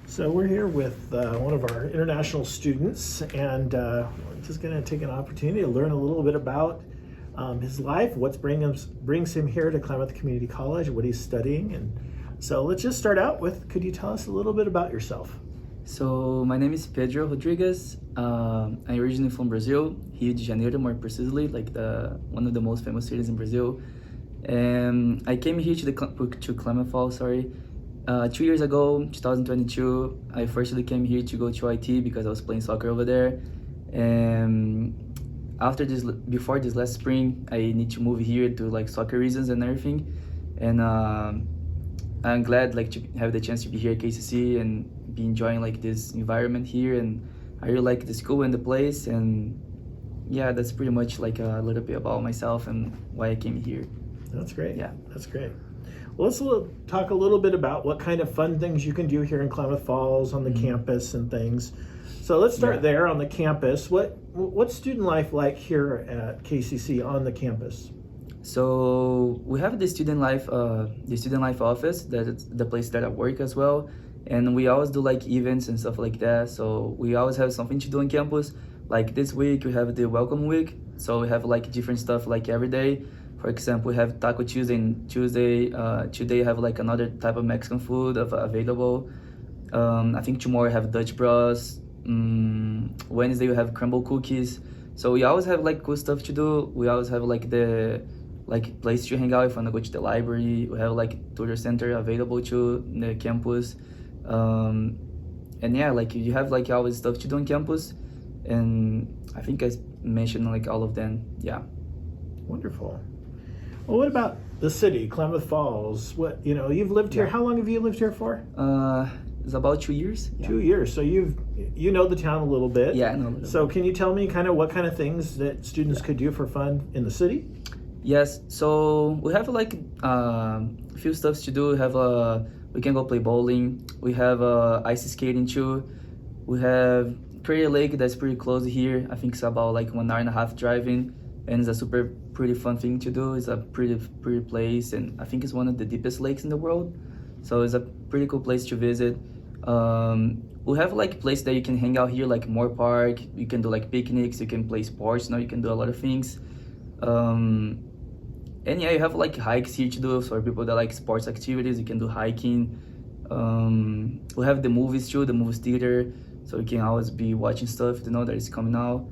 So we're here with one of our international students, and we're just going to take an opportunity to learn a little bit about his life, what brings him here to Klamath Community College, what he's studying. And so let's just start out with, could you tell us a little bit about yourself? So my name is Pedro Rodrigues. I'm originally from Brazil, Rio de Janeiro more precisely, like one of the most famous cities in Brazil. And I came here to Klamath Falls, 2 years ago, 2022. I firstly came here to go to IT because I was playing soccer over there. And before this last spring, I need to move here to like soccer reasons and everything. And I'm glad to have the chance to be here at KCC and be enjoying like this environment here. And I really like the school and the place. And yeah, that's pretty much like a little bit about myself and why I came here. That's great. Yeah, that's great. Well, let's talk a little bit about what kind of fun things you can do here in Klamath Falls on the campus and things. So let's start there on the campus. What's student life like here at KCC on the campus? So we have the student life office. That's the place that I work as well, and we always do like events and stuff like that. So we always have something to do on campus. Like this week we have the Welcome Week, so we have like different stuff like every day. For example, we have Taco Tuesday, and today have like another type of Mexican food available. I think tomorrow we have Dutch bras. Wednesday we have crumble cookies. So we always have like cool stuff to do. We always have like the place to hang out if you want to go to the library. We have like tutor center available to the campus. And yeah, like you have like always stuff to do on campus. And I think I mentioned like all of them. Yeah. Wonderful. Well, what about the city, Klamath Falls? You've lived here. How long have you lived here for? It's about 2 years. Yeah. 2 years. So you know the town a little bit. Yeah, I know a little So bit. can you tell me kind of what kind of things that students could do for fun in the city? Yes. So we have like a few stuffs to do. We can go play bowling. We have ice skating too. We have Crater Lake that's pretty close here. I think it's about like 1 hour and a half driving. And it's a pretty fun thing to do. It's a pretty place, and I think it's one of the deepest lakes in the world. So it's a pretty cool place to visit. We have like place that you can hang out here, like Moore Park. You can do like picnics. You can play sports. You can do a lot of things. And yeah, you have like hikes here to do for people that like sports activities. You can do hiking. We have the movies too, the movies theater. So you can always be watching stuff that is coming out.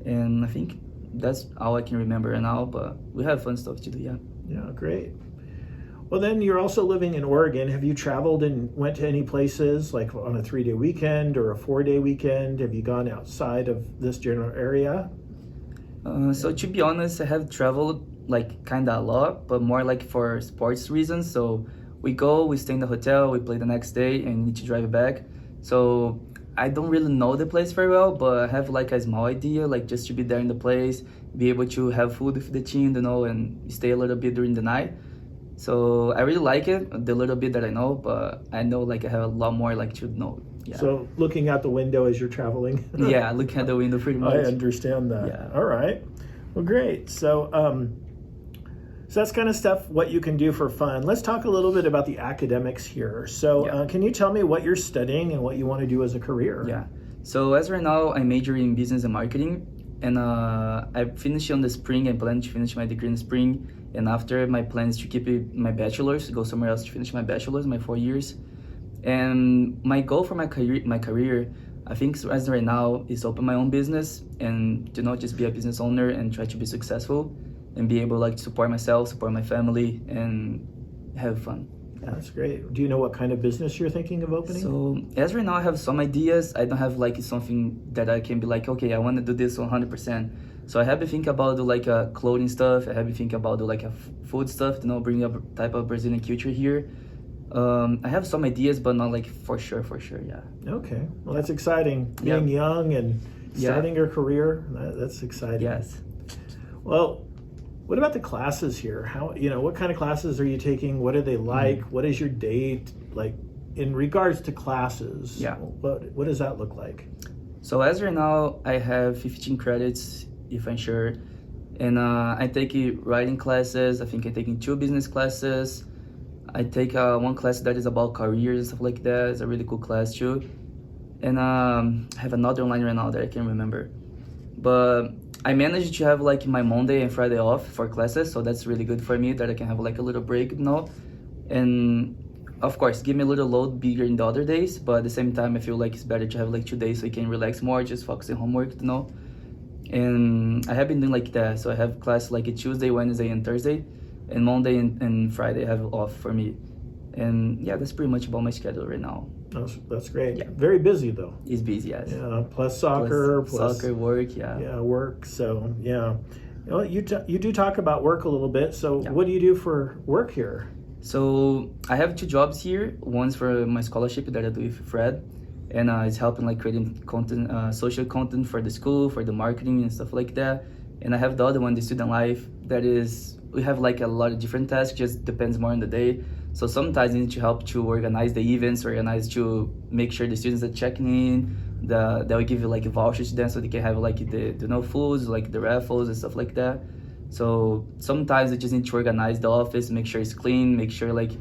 And I think that's all I can remember now, but we have fun stuff to do. Yeah, great. Well, then you're also living in Oregon. Have you traveled and went to any places like on a 3-day weekend or a 4-day weekend? Have you gone outside of this general area? So to be honest, I have traveled like kind of a lot, but more like for sports reasons. So we stay in the hotel, we play the next day and need to drive back. So I don't really know the place very well, but I have like a small idea, like just to be there in the place, be able to have food with the team, and stay a little bit during the night. So I really like it, the little bit that I know, but I know like I have a lot more like to know. Yeah. So looking out the window as you're traveling. Yeah, looking at the window pretty much. I understand that. Yeah. All right. Well, great. So that's kind of stuff, what you can do for fun. Let's talk a little bit about the academics here. So can you tell me what you're studying and what you want to do as a career? Yeah. So as right now, I'm majoring in business and marketing. And I finished on the spring. I plan to finish my degree in the spring. And after, my plan is to keep my bachelor's, go somewhere else to finish my bachelor's, my 4 years. And my goal for my career, I think as right now, is open my own business and just be a business owner and try to be successful and be able to support myself, support my family, and have fun. Yeah, that's great. Do you know what kind of business you're thinking of opening? So as right now, I have some ideas. I don't have something that I can be okay, I want to do this 100%. So I have to think about clothing stuff. I have to think about food stuff, bring up type of Brazilian culture here. I have some ideas, but not for sure, yeah. Okay, well that's exciting. Being young and starting your career, that's exciting. Yes. Well, what about the classes here? What kind of classes are you taking? What are they like? What is your day like in regards to classes? Yeah. What does that look like? So as right now, I have 15 credits, if I'm sure. And I take writing classes. I think I'm taking 2 business classes. I take one class that is about careers and stuff like that. It's a really cool class too. And I have another online right now that I can't remember. But I managed to have like my Monday and Friday off for classes, so that's really good for me that I can have like a little break, And of course, give me a little load bigger in the other days, but at the same time, I feel like it's better to have like 2 days so you can relax more, just focus on homework. And I have been doing like that. So I have class like a Tuesday, Wednesday, and Thursday, and Monday and Friday I have off for me. And yeah, that's pretty much about my schedule right now. That's great. Yeah. Very busy though. It's busy, yes. Yeah, plus soccer, plus soccer, work, yeah. Yeah, work. So yeah, you do talk about work a little bit. So Yeah. what do you do for work here? So I have 2 jobs here. One's for my scholarship that I do with Fred, and it's helping like creating content, social content for the school, for the marketing and stuff like that. And I have the other one, the student life, that is we have like a lot of different tasks. Just depends more on the day. So sometimes I need to help to organize the events, organize to make sure the students are checking in. That will give you like a voucher to them so they can have like the foods, like the raffles and stuff like that. So sometimes I just need to organize the office, make sure it's clean, make sure like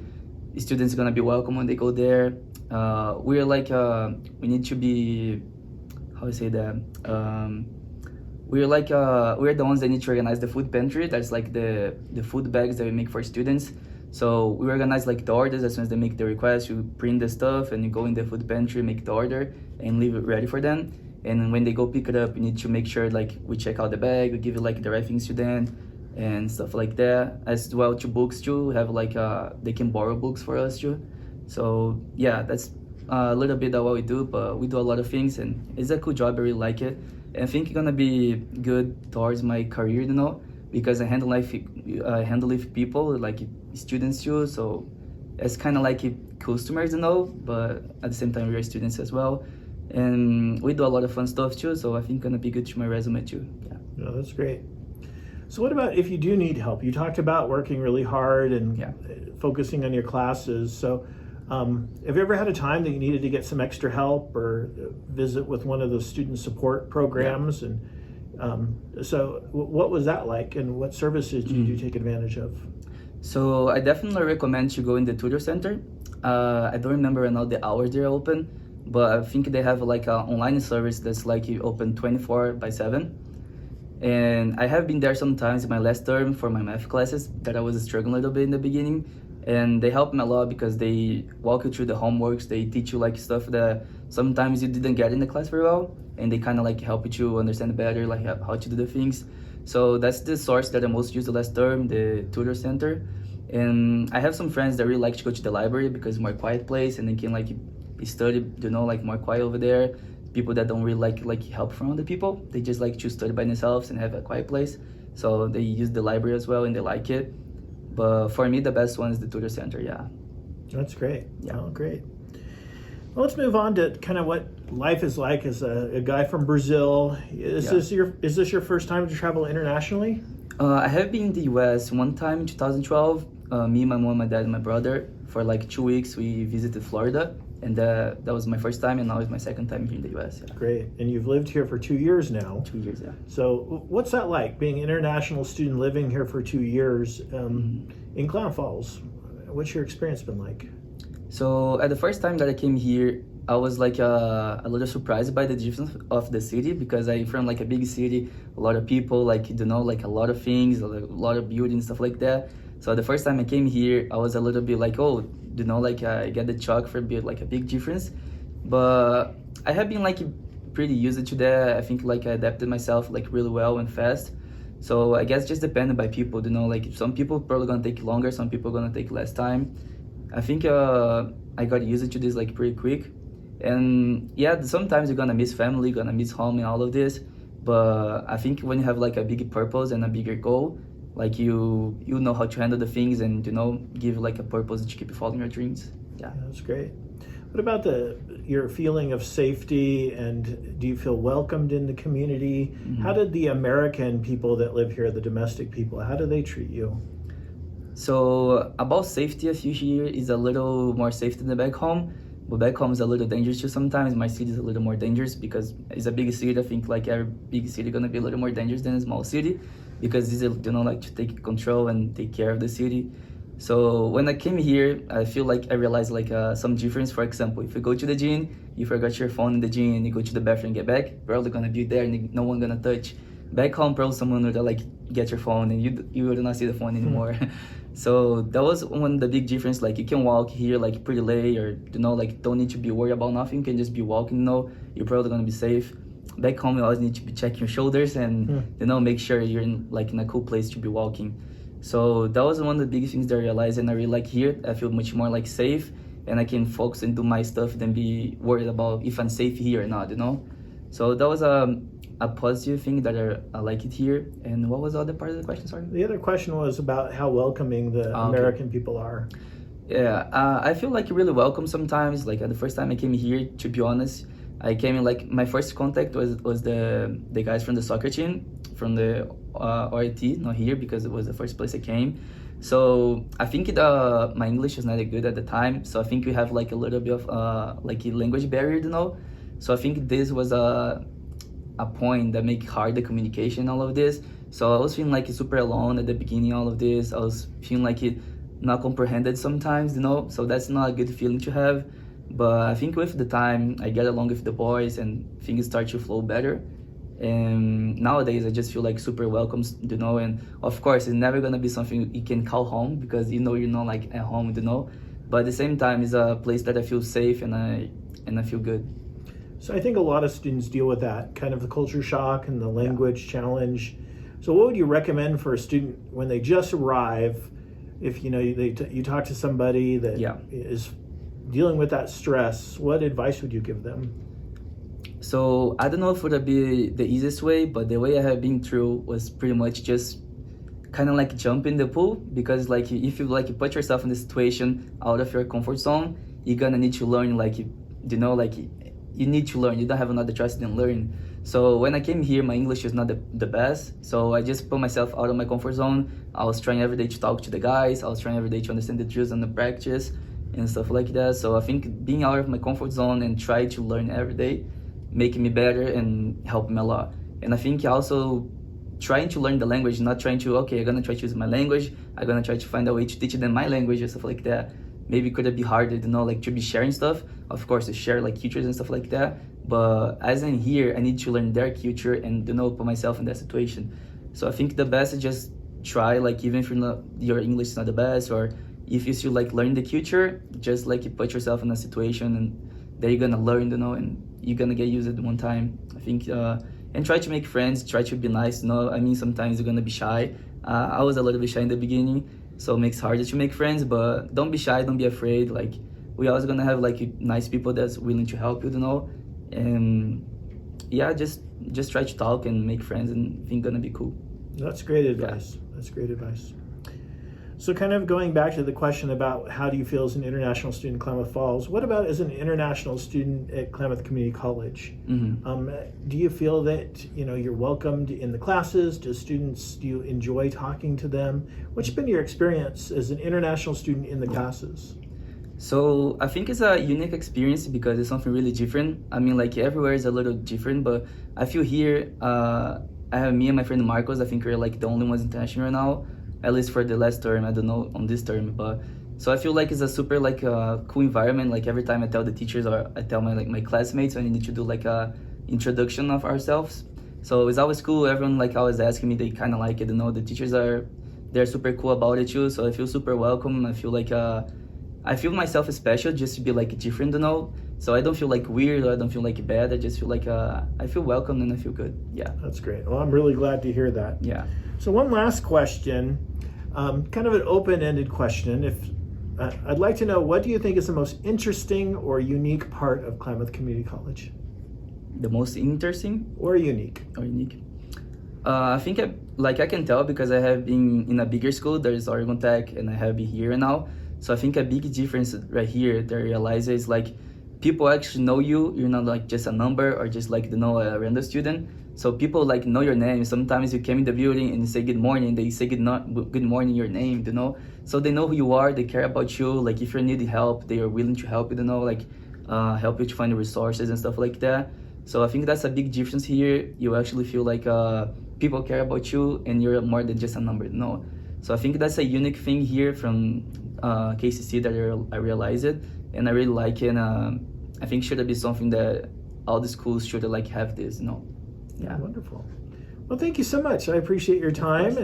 the students are gonna be welcome when they go there. We're like we need to be, how I say that? We're like we're the ones that need to organize the food pantry. That's like the food bags that we make for students. So we organize like the orders. As soon as they make the request, you print the stuff and you go in the food pantry, make the order, and leave it ready for them. And when they go pick it up, you need to make sure like we check out the bag, we give you like the right things to them and stuff like that. As well to books too, we have like they can borrow books for us too. So yeah, that's a little bit of what we do, but we do a lot of things and it's a cool job. I really like it. And I think it's gonna be good towards my career, because I handle with people, like students too. So it's kind of like customers, but at the same time we are students as well. And we do a lot of fun stuff too, so I think it's gonna be good to my resume too. Yeah, that's great. So what about if you do need help? You talked about working really hard and focusing on your classes. So have you ever had a time that you needed to get some extra help or visit with one of the student support programs? And so what was that like, and what services did you take advantage of? So I definitely recommend to go in the tutor center. I don't remember right now the hours they're open, but I think they have like an online service that's like open 24/7. And I have been there sometimes in my last term for my math classes that I was struggling a little bit in the beginning. And they help me a lot because they walk you through the homeworks. They teach you like stuff that sometimes you didn't get in the class very well. And they kind of like help you to understand better like how to do the things. So that's the source that I most used the last term, the tutor center. And I have some friends that really like to go to the library because it's a more quiet place and they can like study, like more quiet over there. People that don't really like help from other people, they just like to study by themselves and have a quiet place. So they use the library as well and they like it. But for me, the best one is the tutor center. Yeah, that's great. Yeah, great. Well, let's move on to kind of what life is like as a guy from Brazil. Is this your first time to travel internationally? I have been in the U.S. one time in 2012. Me, my mom, my dad, and my brother. For like 2 weeks, we visited Florida, and that was my first time, and now it's my second time here in the U.S. Yeah. Great, and you've lived here for 2 years now. 2 years, yeah. So, what's that like, being an international student living here for 2 years in Klamath Falls? What's your experience been like? So, at the first time that I came here, I was like a little surprised by the difference of the city because I'm from like a big city, a lot of people, like like a lot of things, like a lot of buildings, stuff like that. So the first time I came here, I was a little bit like, like I get the shock for a bit, like a big difference. But I have been like pretty used to that. I think like I adapted myself like really well and fast. So I guess just depending by people, like some people probably gonna take longer, some people gonna take less time. I think I got used to this like pretty quick. And yeah, sometimes you're gonna miss family, gonna miss home and all of this. But I think when you have like a big purpose and a bigger goal, like you know how to handle the things and give like a purpose to keep following your dreams. Yeah, that's great. What about your feeling of safety, and do you feel welcomed in the community? Mm-hmm. How did the American people that live here, the domestic people, how do they treat you? So about safety, I feel here is a little more safe than the back home, but back home is a little dangerous too sometimes. My city is a little more dangerous because it's a big city. I think like every big city gonna be a little more dangerous than a small city because these are, like to take control and take care of the city. So when I came here, I feel like I realized like some difference. For example, if you go to the gym, you forgot your phone in the gym and you go to the bathroom and get back, probably gonna be there and no one gonna touch. Back home, probably someone would like get your phone and you would not see the phone anymore. So that was one of the big difference. Like you can walk here like pretty late, or like don't need to be worried about nothing. You can just be walking. You're probably gonna be safe. Back home, you always need to be checking your shoulders and make sure you're in a cool place to be walking. So that was one of the big things that I realized, and I really like here. I feel much more like safe, and I can focus and do my stuff than be worried about if I'm safe here or not. So that was a positive thing that I like it here. And what was the other part of the question? Sorry. The other question was about how welcoming the American people are. Yeah, I feel like really welcome sometimes. Like the first time I came here, to be honest, I came in like my first contact was the guys from the soccer team from the RIT, not here because it was the first place I came. So I think my English was not that good at the time. So I think we have like a little bit of like a language barrier, So I think this was a point that make hard the communication, all of this. So I was feeling like super alone at the beginning, all of this. I was feeling like it not comprehended sometimes, So that's not a good feeling to have. But I think with the time, I get along with the boys and things start to flow better. And nowadays, I just feel like super welcome, And of course, it's never gonna be something you can call home because you're not like at home, But at the same time, it's a place that I feel safe and I feel good. So I think a lot of students deal with that, kind of the culture shock and the language challenge. So what would you recommend for a student when they just arrive? If you talk to somebody that is dealing with that stress, what advice would you give them? So I don't know if it would be the easiest way, but the way I have been through was pretty much just kind of like jump in the pool, because like if you like you put yourself in the situation out of your comfort zone, you're gonna need to learn you need to learn. You don't have another choice than learn. So when I came here, my English was not the best. So I just put myself out of my comfort zone. I was trying every day to talk to the guys. I was trying every day to understand the drills and the practice and stuff like that. So I think being out of my comfort zone and try to learn every day, making me better and helped me a lot. And I think also trying to learn the language, not trying to, I'm gonna try to use my language. I'm gonna try to find a way to teach them my language and stuff like that. Maybe could it be harder, like to be sharing stuff. Of course, to share like cultures and stuff like that. But as I'm here, I need to learn their culture and put myself in that situation. So I think the best is just try, like even if your English is not the best, or if you still like learn the culture, just like you put yourself in a situation and then you're gonna learn, and you're gonna get used at one time. I think and try to make friends, try to be nice. I mean sometimes you're gonna be shy. I was a little bit shy in the beginning, so it makes it harder to make friends, but don't be shy, don't be afraid. Like we always gonna have like nice people that's willing to help you, and just try to talk and make friends, and I think gonna be cool. That's great advice. That's great advice. So kind of going back to the question about how do you feel as an international student in Klamath Falls, what about as an international student at Klamath Community College? Do you feel that you're welcomed in the classes? Do you enjoy talking to them? What's been your experience as an international student in the classes? So I think it's a unique experience because it's something really different. I mean, like everywhere is a little different, but I feel here, I have me and my friend Marcos. I think we're like the only ones international right now, at least for the last term. I don't know on this term, but so I feel like it's a super like cool environment. Like every time I tell the teachers or I tell my classmates, I need to do like a introduction of ourselves. So it's always cool. Everyone like always asking me, they kind of like it. The teachers they're super cool about it too. So I feel super welcome. I feel like I feel myself special just to be like different, So I don't feel like weird or I don't feel like bad. I just feel like I feel welcome and I feel good. Yeah. That's great. Well, I'm really glad to hear that. Yeah. So one last question, kind of an open-ended question. I'd like to know, what do you think is the most interesting or unique part of Klamath Community College? The most interesting? Or unique? Or unique. I think I can tell because I have been in a bigger school. There is Oregon Tech and I have been here now. So I think a big difference right here that I realize is like people actually know you. You're not like just a number or just like a random student. So people like know your name. Sometimes you came in the building and you say good morning. They say good morning your name, So they know who you are. They care about you. Like if you need help, they are willing to help you. Like help you to find the resources and stuff like that. So I think that's a big difference here. You actually feel like people care about you and you're more than just a number. No. So I think that's a unique thing here from KCC that I realized it, and I really like it. And I think should be something that all the schools should like have this. Yeah, wonderful. Well, thank you so much. I appreciate your time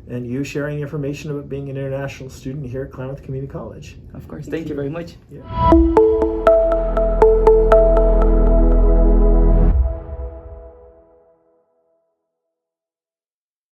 and you sharing information about being an international student here at Klamath Community College. Of course. Thank you very much. Yeah.